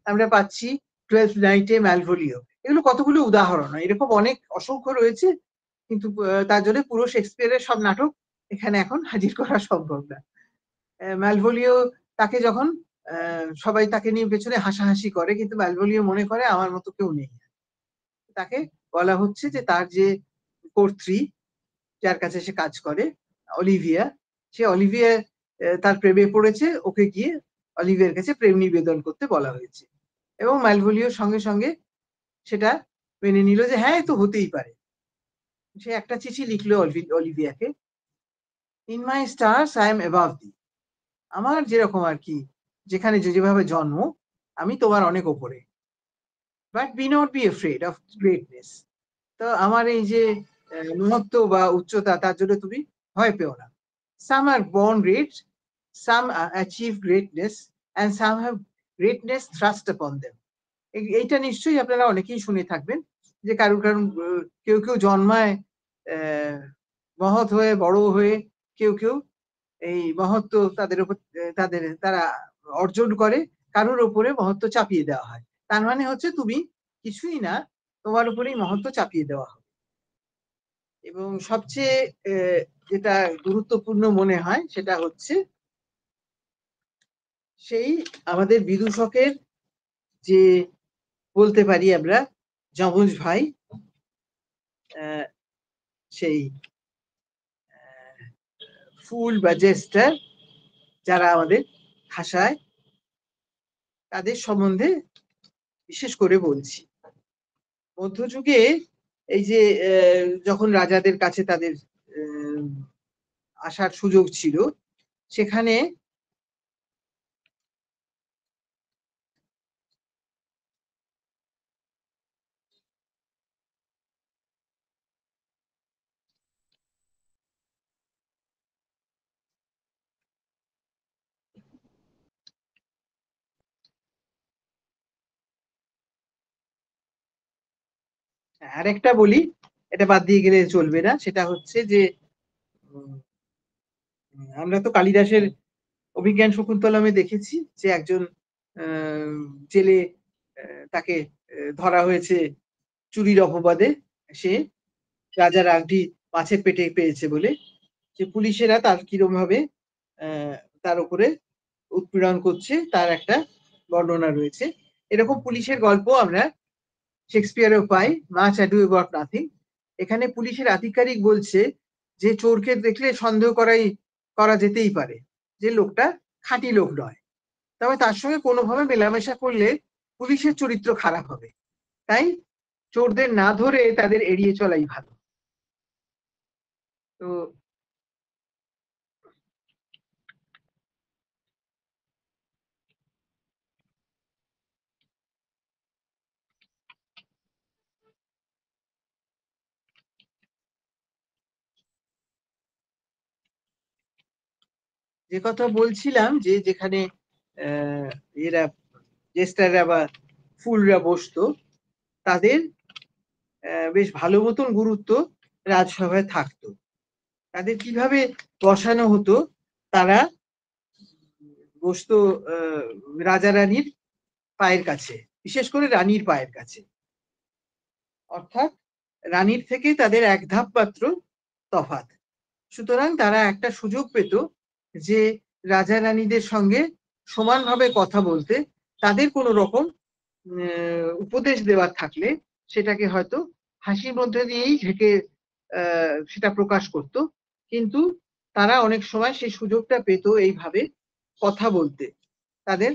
আমরা পাচ্ছি 12th নাইটে, ম্যালভোলিও। এগুলো কতগুলো উদাহরণ, এরকম অনেক অসংখ্য রয়েছে, কিন্তু তার জন্য পুরো শেক্সপিয়ারের সব নাটক এখানে এখন হাজির করা সম্ভব না। ম্যালভোলিও তাকে যখন সবাই তাকে নিয়ে পেছনে হাসাহাসি করে, কিন্তু ম্যালভোলিও মনে করে আমার মতো কেউ নেই। তাকে বলা হচ্ছে যে তার যে কর্ত্রী, যার কাছে সে কাজ করে, অলিভিয়া, সে অলিভিয়া তার প্রেমে পড়েছে, ওকে গিয়ে অলিভিয়ার কাছে প্রেম নিবেদন করতে বলা হয়েছে। এবং ম্যালভোলিওর সঙ্গে সঙ্গে সেটা মেনে নিল যে হ্যাঁ, তো হতেই পারে। সে একটা চিঠি লিখলো অলিভিয়াকে, in my stars I am above thee, আমার যেরকম আর কি, যেখানে যেভাবে জন্ম, আমি তোমার অনেক ওপরে, but be not be afraid of greatness, তো আমার এই যে মহত্ব বা উচ্চতা, তার জন্য তুমি ভয় পেও না। Some are born great, some achieve greatness, and some have greatness thrust upon them. এইটা নিশ্চয়ই আপনারা অনেকেই শুনে থাকবেন যে কারণ কেউ কেউ জন্মায় মহৎ হয়ে, বড় হয়ে, কেউ কেউ এই মহত্ব তাদের উপর তারা অর্জন করে, কারোর উপরে মহত্ব চাপিয়ে দেওয়া হয়। তার মানে হচ্ছে তুমি কিছুই না, তোমার উপরেই মহত্ব চাপিয়ে দেওয়া হবে। এবং সবচেয়ে যেটা গুরুত্বপূর্ণ মনে হয় সেটা হচ্ছে সেই আমাদের বিদূষকের যে বলতে পারি আমরা যমজ ভাই, সেই ফুল বা জেস্টার যারা আমাদের ভাষায়, তাদের সম্বন্ধে বিশেষ করে বলছি। মধ্যযুগে এই যে যখন রাজাদের কাছে তাদের আসার সুযোগ ছিল, সেখানে আরেকটা বলি, এটা বাদ দিয়ে গেলে চলবে না, সেটা হচ্ছে যে আমরা তো কালিদাসের অভিজ্ঞান শকুন্তলমে দেখেছি যে একজন জেলে, তাকে ধরা হয়েছে চুরির অপবাদে, সে রাজার আংটি মাছের পেটে পেয়েছে বলে, যে পুলিশেরা তার কিরম ভাবে তার উপরে উৎপীড়ন করছে তার একটা বর্ণনা রয়েছে। এরকম পুলিশের গল্প আমরা শেক্সপিয়ারেও পাই, মাচ অ্যাডু অ্যাবাউট নাথিং। এখানে পুলিশের আধিকারিক বলছে যে চোরকে দেখলে সন্দেহ করা যেতেই পারে যে লোকটা খাঁটি লোক নয়, তবে তার সঙ্গে কোনোভাবে মেলামেশা করলে পুলিশের চরিত্র খারাপ হবে, তাই চোরদের না ধরে তাদের এড়িয়ে চলাই ভালো। তো যে কথা বলছিলাম, যে যেখানে এরা জেস্টাররা বা ফুলরা বসতো, তাদের বেশ ভালো মতন গুরুত্ব রাজসভায় থাকতো। তাদের কিভাবে বসানো হতো, তারা বসতো রাজা রানীর পায়ের কাছে, বিশেষ করে রানীর পায়ের কাছে, অর্থাৎ রানীর থেকে তাদের এক ধাপ মাত্র তফাৎ। সুতরাং তারা একটা সুযোগ পেত যে রাজা রানীদের সঙ্গে সমানভাবে কথা বলতে, তাদের কোনো রকম উপদেশ দেওয়ার থাকলে সেটাকে হয়তো হাসির মধ্যে দিয়েই ঢেকে সেটা প্রকাশ করত, কিন্তু তারা অনেক সময় সেই সুযোগটা পেত এইভাবে কথা বলতে, তাদের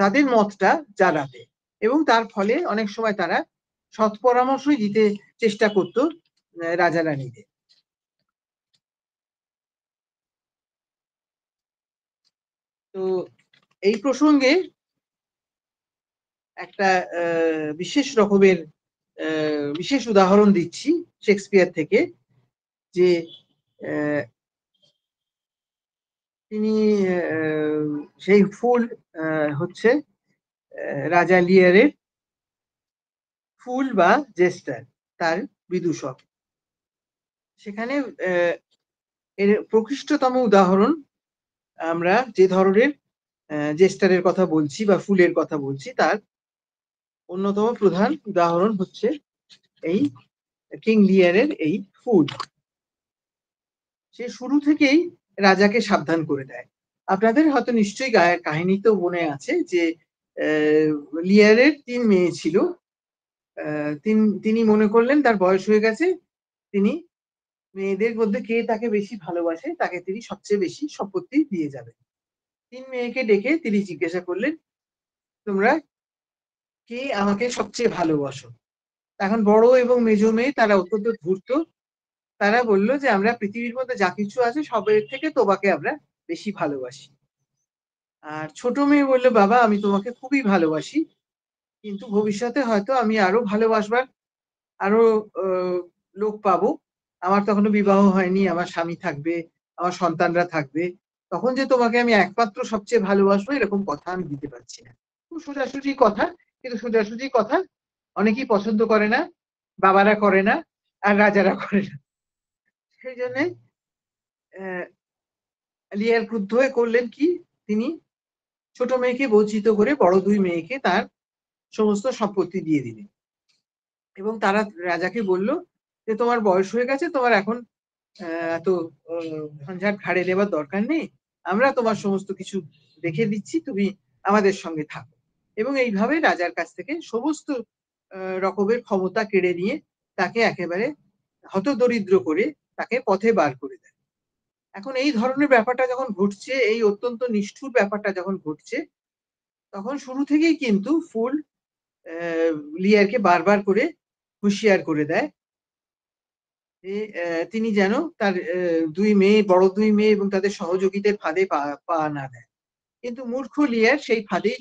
তাদের মতটা জানাতে, এবং তার ফলে অনেক সময় তারা সৎ পরামর্শই দিতে চেষ্টা করত রাজা রানীদের। তো এই প্রসঙ্গে একটা বিশেষ রকমের বিশেষ উদাহরণ দিচ্ছি শেক্সপিয়ার থেকে, যে তিনি সেই ফুল হচ্ছে রাজা লিয়ারের ফুল বা জেস্টার, তার বিদূষক। সেখানে এর প্রকৃষ্টতম উদাহরণ, আমরা যে ধরনের জেস্টারের কথা বলছি বা ফুলের কথা বলছি, তার অন্যতম প্রধান উদাহরণ হচ্ছে এই কিং লিয়ারের এই ফুল। সে শুরু থেকেই রাজাকে সাবধান করে দেয়। আপনাদের হয়তো নিশ্চয়ই কাহিনী তো মনে আছে যে লিয়ারের 3 মেয়ে ছিল। তিনি মনে করলেন তার বয়স হয়ে গেছে, তিনি মেয়েদের মধ্যে কে তাকে বেশি ভালোবাসে তাকে তিনি সবচেয়ে বেশি সম্পত্তি দিয়ে যাবেন। 3 মেয়েকে ডেকে তিনি জিজ্ঞাসা করলেন, তোমরা কে আমাকে সবচেয়ে ভালোবাসো? এখন বড় এবং মেজো মেয়ে তারা অত্যন্ত ধূর্ত, তারা বলল যে আমরা পৃথিবীর মধ্যে যা কিছু আছে সবের থেকে তোমাকে আমরা বেশি ভালোবাসি। আর ছোট মেয়ে বললো, বাবা আমি তোমাকে খুবই ভালোবাসি, কিন্তু ভবিষ্যতে হয়তো আমি আরো ভালোবাসবার আরো লোক পাবো, আমার তখনো বিবাহ হয়নি, আমার স্বামী থাকবে, আমার সন্তানরা থাকবে, তখন যে তোমাকে আমি একমাত্র সবচেয়ে ভালোবাসবো এরকম কথা আমি দিতে পারছি না। খুব সোজাসুজি কথা, কিন্তু সোজাসুজি কথা অনেকেই পছন্দ করে না, বাবারা করে না, আর রাজারা করে না। সেই জন্য লিয়ার ক্রুদ্ধ হয়ে করলেন কি, তিনি ছোট মেয়েকে বঞ্চিত করে বড় 2 মেয়েকে তার সমস্ত সম্পত্তি দিয়ে দিলেন, এবং তারা রাজাকে বলল যে তোমার বয়স হয়ে গেছে, তোমার এখন এত ঝঞ্ঝাট ঘাড়ে নেবার দরকার নেই, আমরা তোমার সমস্ত কিছু রেখে দিচ্ছি, তুমি আমাদের সঙ্গে থাকো। এবং এইভাবে রাজার কাছ থেকে সমস্ত রকমের ক্ষমতা কেড়ে নিয়ে তাকে একেবারে হতদরিদ্র করে তাকে পথে বার করে দেয়। এখন এই ধরনের ব্যাপারটা যখন ঘটছে, এই অত্যন্ত নিষ্ঠুর ব্যাপারটা যখন ঘটছে, তখন শুরু থেকেই কিন্তু ফুল লিয়ারকে বারবার করে হুঁশিয়ার করে দেয় যে তিনি যেন তার 2 মেয়ে, বড় 2 মেয়ে এবং তাদের সহযোগীদের ফাঁদে পা না দেয়। কিন্তু মূর্খ লিয়ার সেই ফাঁদেই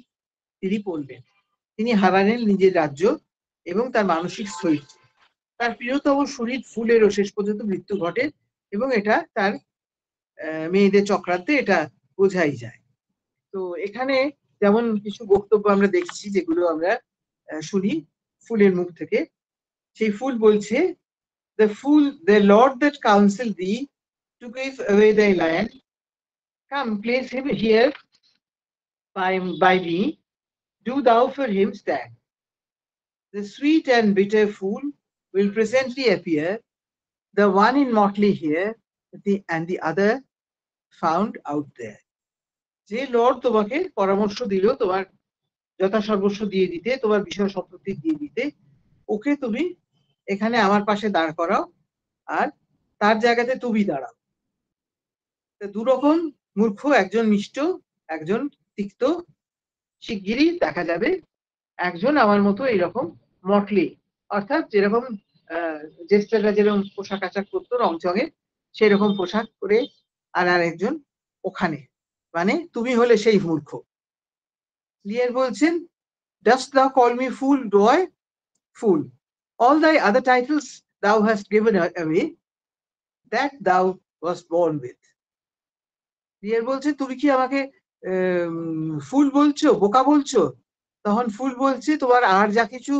তিনি পড়লেন। তিনি হারালেন নিজের রাজ্য এবং তার মানসিক স্থৈর্য। তার প্রিয়তম শরীর ফুলেরও শেষ পর্যন্ত মৃত্যু ঘটে, এবং এটা তার মেয়েদের চক্রান্তে এটা বোঝাই যায়। তো এখানে যেমন কিছু বক্তব্য আমরা দেখছি যেগুলো আমরা শুনি ফুলের মুখ থেকে। সেই ফুল বলছে, the lord that counsel thee to give away thy land, come place him here by me, do thou for him stand. The sweet and bitter fool will presently appear, the one in motley here and the other found out there. যে লর্ড তোমাকে পরামর্শ দিল তোমার যথাসর্বস্ব দিয়ে দিতে, তোমার বিষয় সম্পত্তি দিয়ে দিতে, ওকে তুমি এখানে আমার পাশে দাঁড় করাও, আর তার জায়গাতে তুমি দাঁড়াও। দুরকম মূর্খ, একজন মিষ্ট, একজন তিক্ত, শিগগিরই দেখা যাবে একজন আমার মতো এইরকম মটলি, অর্থাৎ যেরকম জেস্টাররা যেরকম পোশাক আশাক করতো রংচঙে, সেরকম পোশাক করে আর একজন ওখানে, মানে তুমি হলে সেই মূর্খ। লিয়ার বলছেন, dost thou call me fool, boy? Fool, all thy other titles thou hast given away, that thou wast born with. লিয়ার বলছে, তুমি কি আমাকে ফুল বলছো, বোকা বলছো? তখন ফুল বলছে, তোমার আর যা কিছু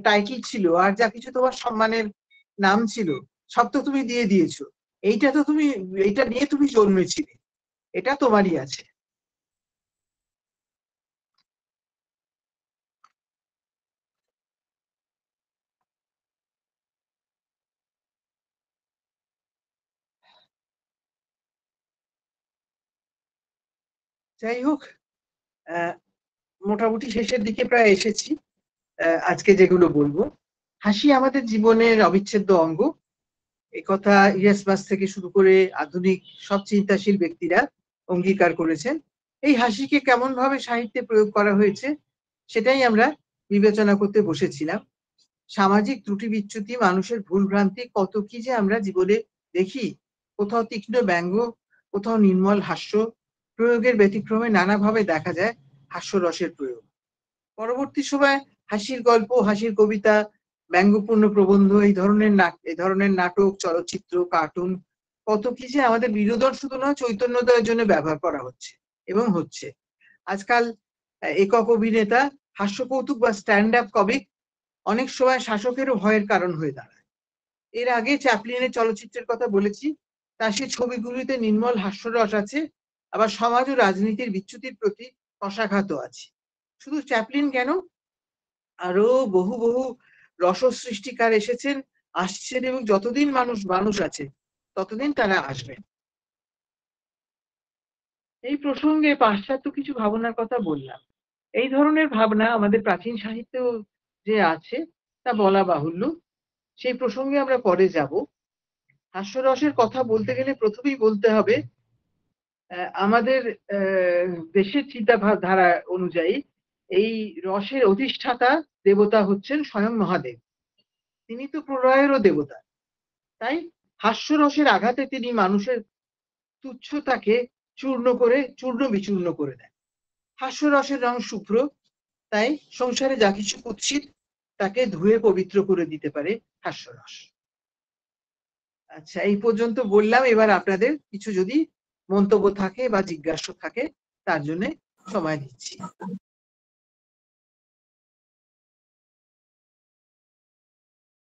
টাইটেল ছিল, আর যা কিছু তোমার সম্মানের নাম ছিল, সব তো তুমি দিয়ে দিয়েছো, এইটা নিয়ে তুমি জন্মেছিলে, এটা তোমারই আছে। যাই হোক, মোটামুটি শেষের দিকে প্রায় এসেছি। আজকে যেগুলো বলবো, হাসি আমাদের জীবনের অবিচ্ছেদ্য অঙ্গ। এই কথা ইলিয়াস থেকে শুরু করে আধুনিক সব চিন্তাশীল ব্যক্তিরা অঙ্গীকার করেছেন। এই হাসিকে কেমন ভাবে সাহিত্যে প্রয়োগ করা হয়েছে সেটাই আমরা বিবেচনা করতে বসেছিলাম। সামাজিক ত্রুটি বিচ্যুতি, মানুষের ভুল ভ্রান্তি কত কি যে আমরা জীবনে দেখি। কোথাও তীক্ষ্ণ ব্যঙ্গ, কোথাও নির্মল হাস্য। প্রয়োগের ব্যতিক্রমে নানাভাবে দেখা যায় হাস্যরসের প্রয়োগ। পরবর্তী সময় হাসির গল্প, হাসির কবিতা, ব্যঙ্গপূর্ণ প্রবন্ধ, এই ধরনের নাটক, চলচ্চিত্র, কার্টুন কত কি যে আমাদের বিনোদন শুধু নয়, চৈতন্যোদয়ের জন্য ব্যবহার করা হচ্ছে এবং হচ্ছে। আজকাল একক অভিনেতা, হাস্য কৌতুক বা স্ট্যান্ড আপ কমিক অনেক সময় শাসকেরও ভয়ের কারণ হয়ে দাঁড়ায়। এর আগে চ্যাপলিনের চলচ্চিত্রের কথা বলেছি। তার সেই ছবিগুলিতে নির্মল হাস্যরস আছে, আবার সমাজ ও রাজনীতির বিচ্যুতির প্রতি কষাঘাতও আছে। শুধু চ্যাপলিন কেন, আরো বহু বহু রস সৃষ্টিকার এসেছেন, আসছেন, এবং যতদিন মানুষ আছে ততদিন তারা আসবেন। এই প্রসঙ্গে পাশ্চাত্য কিছু ভাবনার কথা বললাম। এই ধরনের ভাবনা আমাদের প্রাচীন সাহিত্যেও যে আছে তা বলা বাহুল্য। সেই প্রসঙ্গে আমরা পরে যাব। হাস্যরসের কথা বলতে গেলে প্রথমেই বলতে হবে আমাদের দেশের চিন্তাধারা অনুযায়ী এই রসের অধিষ্ঠাতা দেবতা হচ্ছেন স্বয়ং মহাদেব। তিনি তো প্রলয়েরও দেবতা। তাই হাস্যরসের আঘাতে তিনি মানুষের তুচ্ছতাকে চূর্ণ বিচূর্ণ করে দেন। হাস্যরসের রং শুভ্র, তাই সংসারে যা কিছু কুৎসিত তাকে ধুয়ে পবিত্র করে দিতে পারে হাস্যরস। আচ্ছা, এই পর্যন্ত বললাম। এবার আপনাদের কিছু যদি মন্তব্য থাকে বা জিজ্ঞাসা থাকে তার জন্য সময় দিচ্ছি।